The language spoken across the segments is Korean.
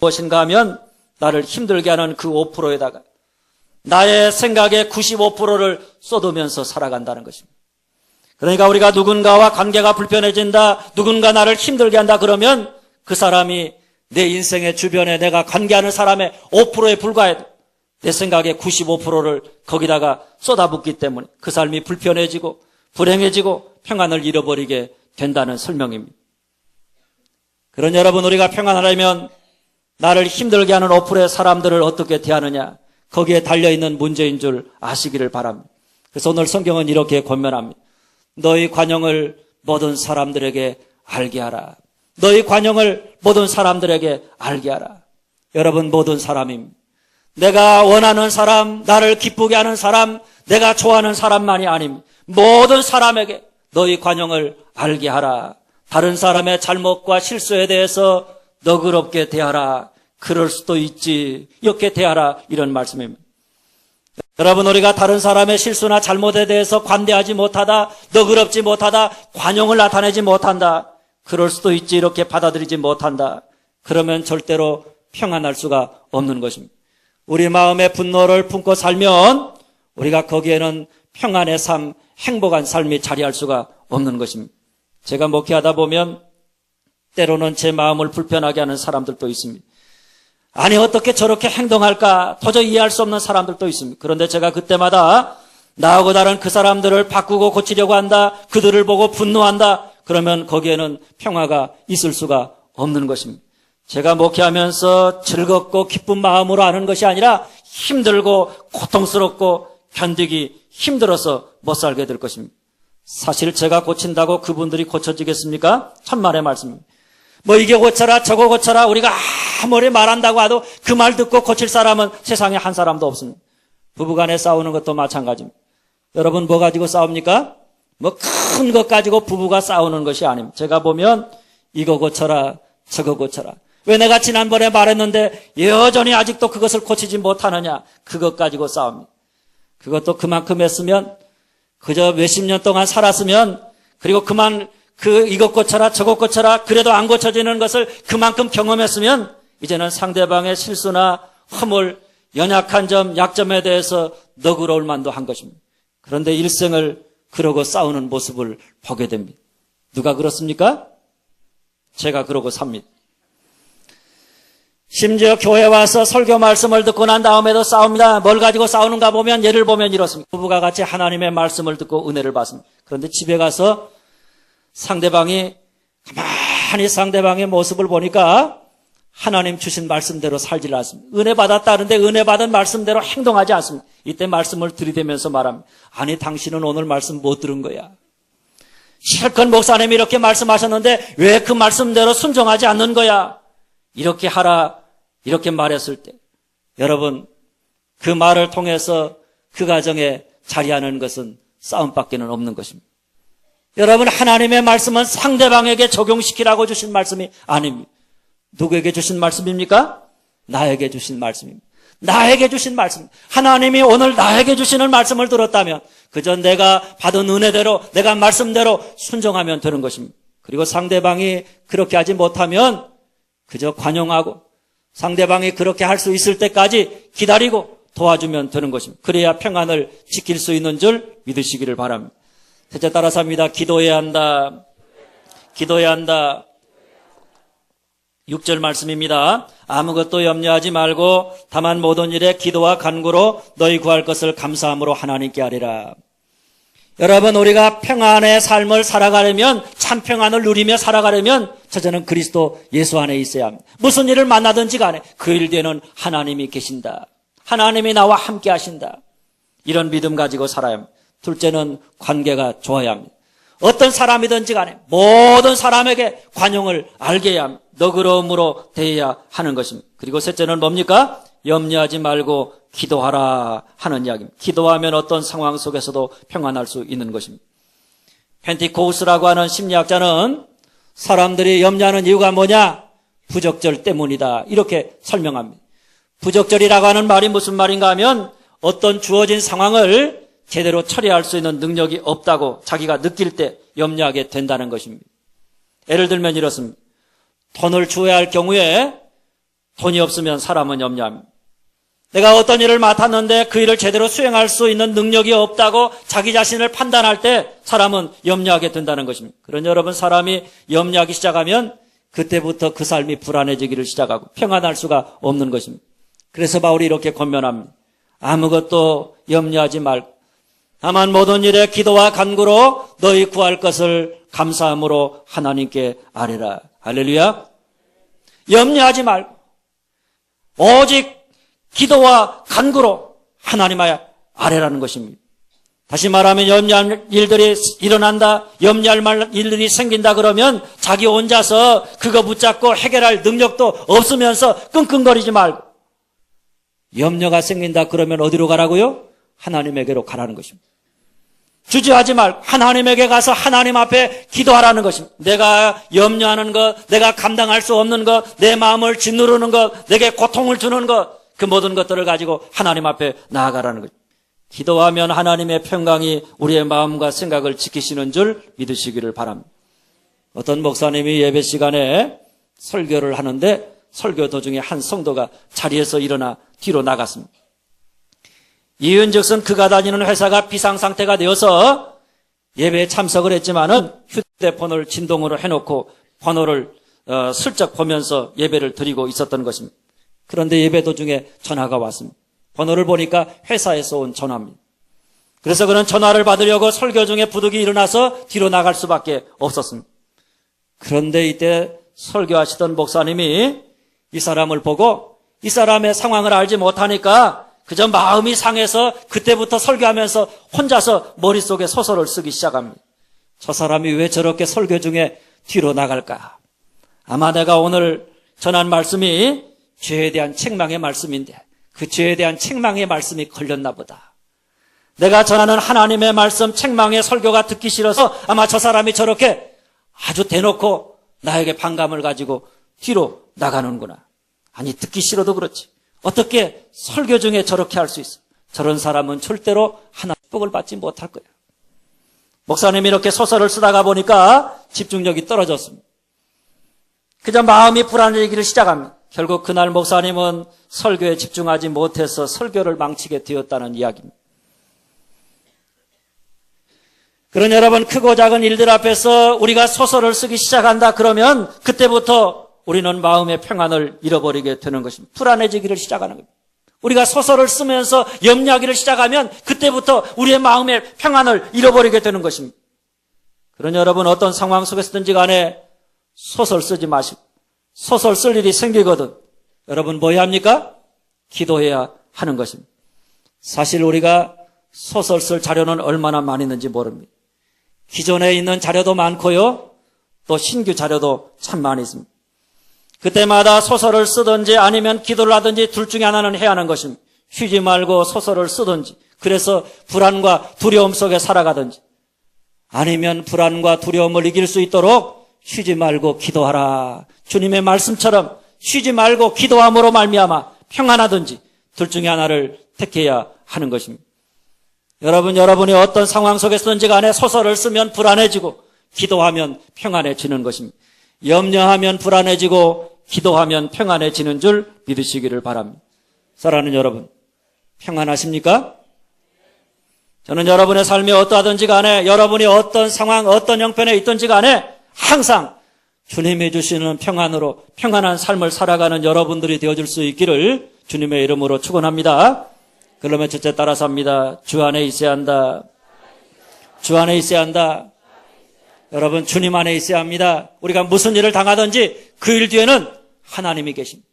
무엇인가 하면 나를 힘들게 하는 그 5%에다가 나의 생각의 95%를 쏟으면서 살아간다는 것입니다. 그러니까 우리가 누군가와 관계가 불편해진다, 누군가 나를 힘들게 한다 그러면 그 사람이 내 인생의 주변에 내가 관계하는 사람의 5%에 불과해도 내 생각의 95%를 거기다가 쏟아붓기 때문에 그 삶이 불편해지고 불행해지고 평안을 잃어버리게 된다는 설명입니다. 그런 여러분, 우리가 평안하려면 나를 힘들게 하는 5%의 사람들을 어떻게 대하느냐, 거기에 달려있는 문제인 줄 아시기를 바랍니다. 그래서 오늘 성경은 이렇게 권면합니다. 너희 관용을 모든 사람들에게 알게 하라. 너희 관용을 모든 사람들에게 알게 하라. 여러분, 모든 사람입니다. 내가 원하는 사람, 나를 기쁘게 하는 사람, 내가 좋아하는 사람만이 아닙니다. 모든 사람에게 너희 관용을 알게 하라. 다른 사람의 잘못과 실수에 대해서 너그럽게 대하라. 그럴 수도 있지, 이렇게 대하라, 이런 말씀입니다. 여러분, 우리가 다른 사람의 실수나 잘못에 대해서 관대하지 못하다, 너그럽지 못하다, 관용을 나타내지 못한다, 그럴 수도 있지, 이렇게 받아들이지 못한다, 그러면 절대로 평안할 수가 없는 것입니다. 우리 마음에 분노를 품고 살면 우리가 거기에는 평안의 삶, 행복한 삶이 자리할 수가 없는 것입니다. 제가 목회하다 보면 때로는 제 마음을 불편하게 하는 사람들도 있습니다. 아니, 어떻게 저렇게 행동할까 도저히 이해할 수 없는 사람들도 있습니다. 그런데 제가 그때마다 나하고 다른 그 사람들을 바꾸고 고치려고 한다, 그들을 보고 분노한다, 그러면 거기에는 평화가 있을 수가 없는 것입니다. 제가 목회하면서 즐겁고 기쁜 마음으로 하는 것이 아니라 힘들고 고통스럽고 견디기 힘들어서 못 살게 될 것입니다. 사실 제가 고친다고 그분들이 고쳐지겠습니까? 천만의 말씀입니다. 뭐 이게 고쳐라 저거 고쳐라 우리가 아무리 말한다고 해도 그 말 듣고 고칠 사람은 세상에 한 사람도 없습니다. 부부간에 싸우는 것도 마찬가지입니다. 여러분, 뭐 가지고 싸웁니까? 뭐 큰 것 가지고 부부가 싸우는 것이 아닙니다. 제가 보면 이거 고쳐라 저거 고쳐라, 왜 내가 지난번에 말했는데 여전히 아직도 그것을 고치지 못하느냐, 그것 가지고 싸웁니다. 그것도 그만큼 했으면, 그저 몇십 년 동안 살았으면, 그리고 이것 고쳐라 저것 고쳐라 그래도 안 고쳐지는 것을 그만큼 경험했으면 이제는 상대방의 실수나 허물, 연약한 점, 약점에 대해서 너그러울 만도 한 것입니다. 그런데 일생을 그러고 싸우는 모습을 보게 됩니다. 누가 그렇습니까? 제가 그러고 삽니다. 심지어 교회 와서 설교 말씀을 듣고 난 다음에도 싸웁니다. 뭘 가지고 싸우는가 보면, 예를 보면 이렇습니다. 부부가 같이 하나님의 말씀을 듣고 은혜를 받습니다. 그런데 집에 가서 상대방이 가만히 상대방의 모습을 보니까 하나님 주신 말씀대로 살지 않습니다. 은혜 받았다는데 은혜 받은 말씀대로 행동하지 않습니다. 이때 말씀을 들이대면서 말합니다. 아니, 당신은 오늘 말씀 못 들은 거야. 실컷 목사님이 이렇게 말씀하셨는데 왜 그 말씀대로 순종하지 않는 거야? 이렇게 하라, 이렇게 말했을 때 여러분, 그 말을 통해서 그 가정에 자리하는 것은 싸움밖에는 없는 것입니다. 여러분, 하나님의 말씀은 상대방에게 적용시키라고 주신 말씀이 아닙니다. 누구에게 주신 말씀입니까? 나에게 주신 말씀입니다. 나에게 주신 말씀. 하나님이 오늘 나에게 주시는 말씀을 들었다면 그저 내가 받은 은혜대로, 내가 말씀대로 순종하면 되는 것입니다. 그리고 상대방이 그렇게 하지 못하면 그저 관용하고 상대방이 그렇게 할 수 있을 때까지 기다리고 도와주면 되는 것입니다. 그래야 평안을 지킬 수 있는 줄 믿으시기를 바랍니다. 셋째, 따라서 합니다. 기도해야 한다. 기도해야 한다. 6절 말씀입니다. 아무것도 염려하지 말고 다만 모든 일에 기도와 간구로 너희 구할 것을 감사함으로 하나님께 아뢰라. 여러분, 우리가 평안의 삶을 살아가려면, 참 평안을 누리며 살아가려면 첫째는 그리스도 예수 안에 있어야 합니다. 무슨 일을 만나든지 간에 그 일 뒤에는 하나님이 계신다. 하나님이 나와 함께 하신다. 이런 믿음 가지고 살아야 합니다. 둘째는 관계가 좋아야 합니다. 어떤 사람이든지 간에 모든 사람에게 관용을 알게 해야 합니다. 너그러움으로 대해야 하는 것입니다. 그리고 셋째는 뭡니까? 염려하지 말고 기도하라 하는 이야기입니다. 기도하면 어떤 상황 속에서도 평안할 수 있는 것입니다. 펜티코우스라고 하는 심리학자는 사람들이 염려하는 이유가 뭐냐? 부적절 때문이다, 이렇게 설명합니다. 부적절이라고 하는 말이 무슨 말인가 하면 어떤 주어진 상황을 제대로 처리할 수 있는 능력이 없다고 자기가 느낄 때 염려하게 된다는 것입니다. 예를 들면 이렇습니다. 돈을 주어야 할 경우에 돈이 없으면 사람은 염려합니다. 내가 어떤 일을 맡았는데 그 일을 제대로 수행할 수 있는 능력이 없다고 자기 자신을 판단할 때 사람은 염려하게 된다는 것입니다. 그런 여러분, 사람이 염려하기 시작하면 그때부터 그 삶이 불안해지기를 시작하고 평안할 수가 없는 것입니다. 그래서 바울이 이렇게 권면합니다. 아무것도 염려하지 말고 다만 모든 일에 기도와 간구로 너희 구할 것을 감사함으로 하나님께 아뢰라. 할렐루야. 염려하지 말고 오직 기도와 간구로 하나님의 아뢰라는 것입니다. 다시 말하면 염려할 일들이 일어난다, 염려할 일들이 생긴다 그러면 자기 혼자서 그거 붙잡고 해결할 능력도 없으면서 끙끙거리지 말고, 염려가 생긴다 그러면 어디로 가라고요? 하나님에게로 가라는 것입니다. 주저하지 말고 하나님에게 가서 하나님 앞에 기도하라는 것입니다. 내가 염려하는 것, 내가 감당할 수 없는 것, 내 마음을 짓누르는 것, 내게 고통을 주는 것, 그 모든 것들을 가지고 하나님 앞에 나아가라는 것입니다. 기도하면 하나님의 평강이 우리의 마음과 생각을 지키시는 줄 믿으시기를 바랍니다. 어떤 목사님이 예배 시간에 설교를 하는데 설교 도중에 한 성도가 자리에서 일어나 뒤로 나갔습니다. 이윤즉슨 그가 다니는 회사가 비상상태가 되어서 예배에 참석을 했지만은 휴대폰을 진동으로 해놓고 번호를 슬쩍 보면서 예배를 드리고 있었던 것입니다. 그런데 예배 도중에 전화가 왔습니다. 번호를 보니까 회사에서 온 전화입니다. 그래서 그는 전화를 받으려고 설교 중에 부득이 일어나서 뒤로 나갈 수밖에 없었습니다. 그런데 이때 설교하시던 목사님이 이 사람을 보고 이 사람의 상황을 알지 못하니까 그저 마음이 상해서 그때부터 설교하면서 혼자서 머릿속에 소설을 쓰기 시작합니다. 저 사람이 왜 저렇게 설교 중에 뒤로 나갈까? 아마 내가 오늘 전한 말씀이 죄에 대한 책망의 말씀인데 그 죄에 대한 책망의 말씀이 걸렸나 보다. 내가 전하는 하나님의 말씀, 책망의 설교가 듣기 싫어서 아마 저 사람이 저렇게 아주 대놓고 나에게 반감을 가지고 뒤로 나가는구나. 아니, 듣기 싫어도 그렇지. 어떻게 설교 중에 저렇게 할 수 있어? 저런 사람은 절대로 하나님의 복을 받지 못할 거야. 목사님이 이렇게 소설을 쓰다가 보니까 집중력이 떨어졌습니다. 그저 마음이 불안해지기를 시작합니다. 결국 그날 목사님은 설교에 집중하지 못해서 설교를 망치게 되었다는 이야기입니다. 그런 여러분, 크고 작은 일들 앞에서 우리가 소설을 쓰기 시작한다 그러면 그때부터 우리는 마음의 평안을 잃어버리게 되는 것입니다. 불안해지기를 시작하는 겁니다. 우리가 소설을 쓰면서 염려하기를 시작하면 그때부터 우리의 마음의 평안을 잃어버리게 되는 것입니다. 그런 여러분, 어떤 상황 속에서든지 간에 소설 쓰지 마시고 소설 쓸 일이 생기거든 여러분 뭐 해야 합니까? 기도해야 하는 것입니다. 사실 우리가 소설 쓸 자료는 얼마나 많이 있는지 모릅니다. 기존에 있는 자료도 많고요, 또 신규 자료도 참 많이 있습니다. 그때마다 소설을 쓰든지 아니면 기도를 하든지 둘 중에 하나는 해야 하는 것입니다. 쉬지 말고 소설을 쓰든지, 그래서 불안과 두려움 속에 살아가든지, 아니면 불안과 두려움을 이길 수 있도록 쉬지 말고 기도하라. 주님의 말씀처럼 쉬지 말고 기도함으로 말미암아 평안하든지 둘 중에 하나를 택해야 하는 것입니다. 여러분이 어떤 상황 속에서든지 간에 소설을 쓰면 불안해지고 기도하면 평안해지는 것입니다. 염려하면 불안해지고 기도하면 평안해지는 줄 믿으시기를 바랍니다. 사랑하는 여러분, 평안하십니까? 저는 여러분의 삶이 어떠하든지 간에, 여러분이 어떤 상황, 어떤 형편에 있든지 간에 항상 주님이 주시는 평안으로 평안한 삶을 살아가는 여러분들이 되어줄 수 있기를 주님의 이름으로 축원합니다. 그러면 첫째 따라서 합니다. 주 안에 있어야 한다. 주 안에 있어야 한다. 여러분, 주님 안에 있어야 합니다. 우리가 무슨 일을 당하든지 그 일 뒤에는 하나님이 계십니다.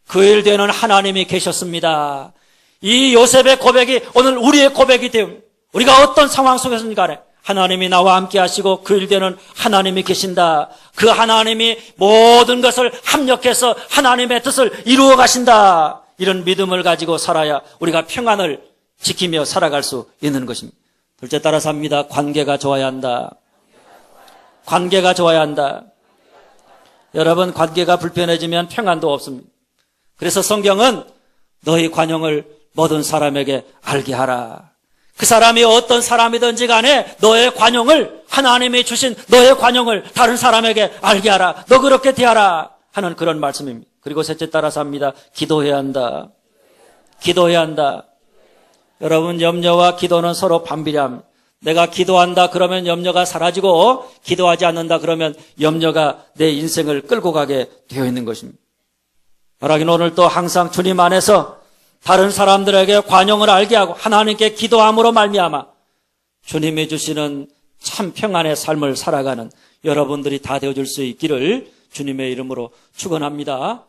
그 일 뒤에는 하나님이 계셨습니다. 이 요셉의 고백이 오늘 우리의 고백이 되옵니다. 우리가 어떤 상황 속에서든 간에 하나님이 나와 함께 하시고 그 일 뒤에는 하나님이 계신다. 그 하나님이 모든 것을 합력해서 하나님의 뜻을 이루어 가신다. 이런 믿음을 가지고 살아야 우리가 평안을 지키며 살아갈 수 있는 것입니다. 둘째 따라서 합니다. 관계가 좋아야 한다. 관계가 좋아야 한다. 여러분, 관계가 불편해지면 평안도 없습니다. 그래서 성경은 너희 관용을 모든 사람에게 알게 하라. 그 사람이 어떤 사람이든지 간에 너의 관용을, 하나님이 주신 너의 관용을 다른 사람에게 알게 하라. 너 그렇게 대하라 하는 그런 말씀입니다. 그리고 셋째 따라서 합니다. 기도해야 한다. 기도해야 한다. 여러분, 염려와 기도는 서로 반비례합니다. 내가 기도한다 그러면 염려가 사라지고, 기도하지 않는다 그러면 염려가 내 인생을 끌고 가게 되어 있는 것입니다. 바라기는 오늘 또 항상 주님 안에서 다른 사람들에게 관용을 알게 하고 하나님께 기도함으로 말미암아 주님이 주시는 참 평안의 삶을 살아가는 여러분들이 다 되어줄 수 있기를 주님의 이름으로 축원합니다.